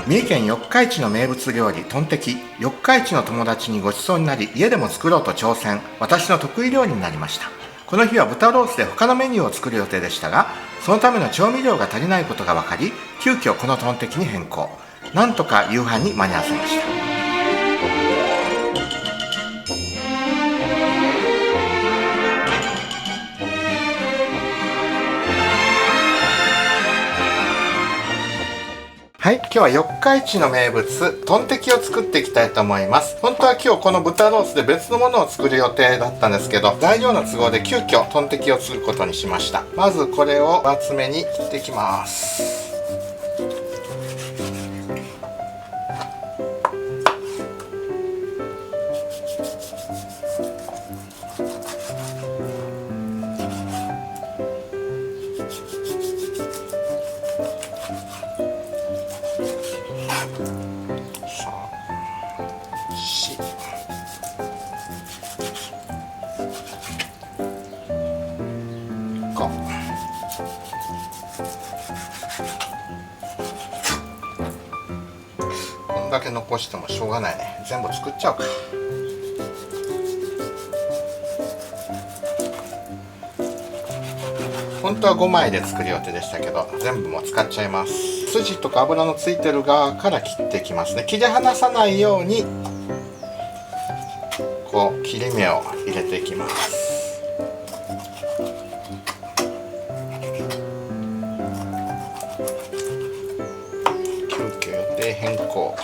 三重県四日市の名物料理トンテキ。四日市の友達にご馳走になり、家でも作ろうと挑戦。私の得意料理になりました。この日は豚ロースで他のメニューを作る予定でしたが、そのための調味料が足りないことが分かり、急遽このトンテキに変更。なんとか夕飯に間に合わせました。はい、今日は四日市の名物トンテキを作っていきたいと思います。本当は今日この豚ロースで別のものを作る予定だったんですけど、材料の都合で急遽トンテキを作ることにしました。まずこれを厚めに切っていきます。こんだけ残してもしょうがないね。全部作っちゃおうか。本当は5枚で作る予定でしたけど、全部もう使っちゃいます。筋とか油のついてる側から切っていきますね。切り離さないようにこう切り目を入れていきます。急遽予定変更。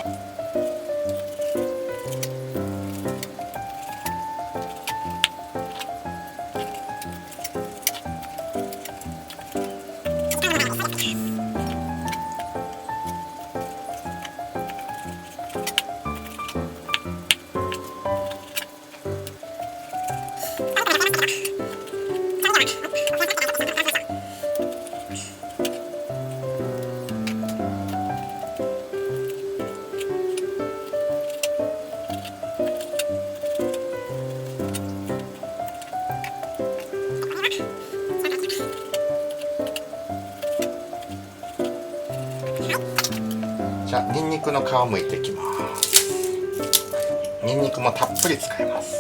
じゃあニンニクの皮を剥いていきます。ニンニクもたっぷり使います。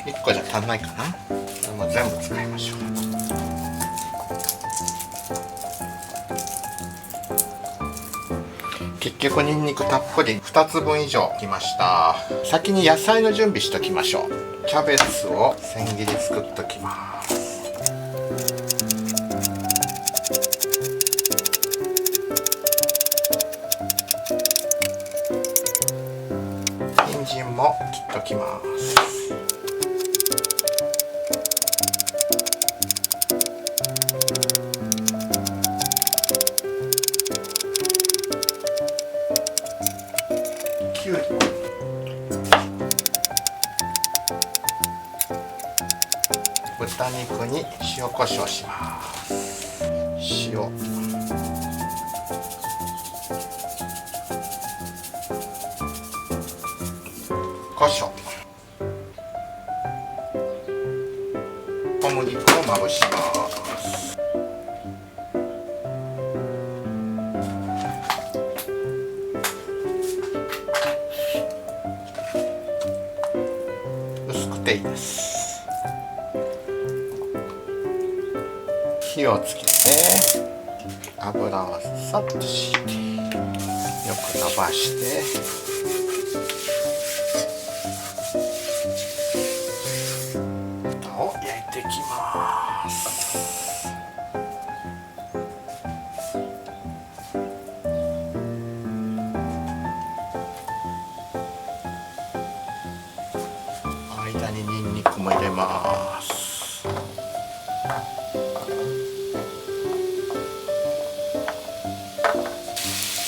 1個じゃ足んないかな。これも全部使いましょう。結局ニンニクたっぷり2つ分以上きました。先に野菜の準備しときましょう。キャベツを千切り作っときます。人参も切っときます。きゅうり、豚肉に塩コショウします。塩、コショウ、小麦粉をまぶします。薄くていいです。火をつけて油をさっと敷いてよく伸ばして豚を焼いていきます。間にニンニクも入れます。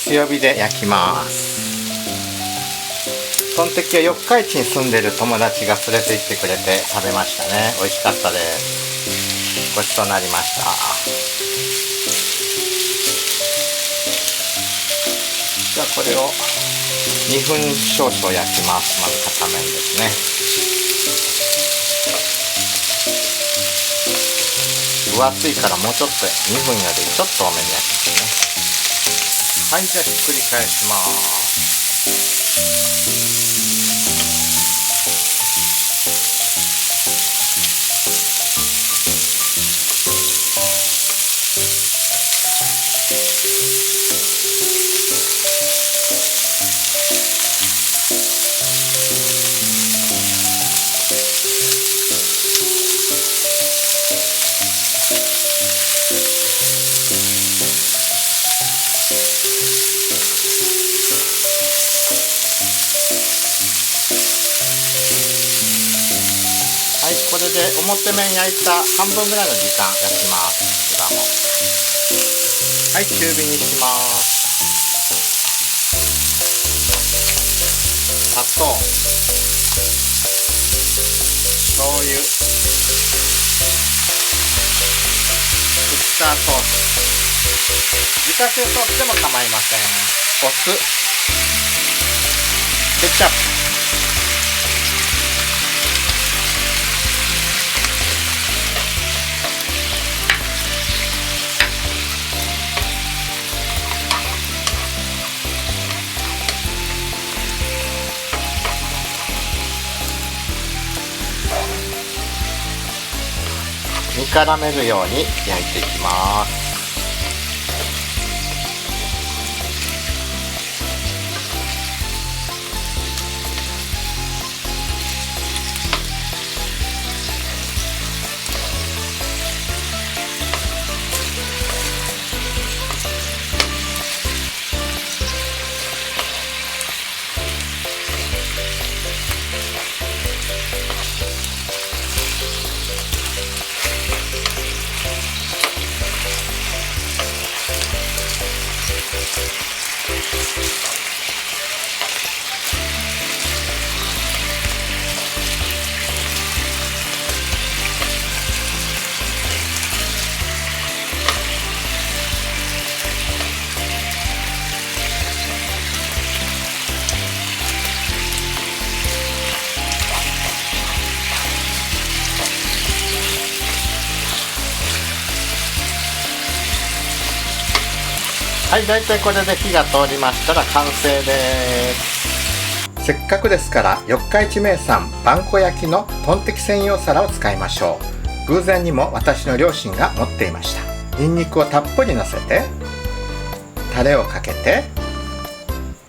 強火で焼きます。トンテキは四日市に住んでる友達が連れて行ってくれて食べましたね。美味しかったです。ごちそうになりました。じゃあこれを2分少々焼きます。まず片面ですね。分厚いからもうちょっと2分よりちょっと多めに焼きますね。はい、じゃあひっくり返します。はい、これで表面焼いた半分ぐらいの時間焼きます。裏も。はい、中火にします。砂糖、醤油、ウスターソース、自家製ソースでも構いません。お酢、ケチャップ、煮絡めるように焼いていきます。はい、だいたいこれで火が通りましたら完成です。せっかくですから四日市名産萬古焼のトンテキ専用皿を使いましょう。偶然にも私の両親が持っていました。ニンニクをたっぷりのせてタレをかけて、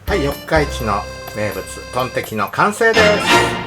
はい、四日市の名物トンテキの完成です。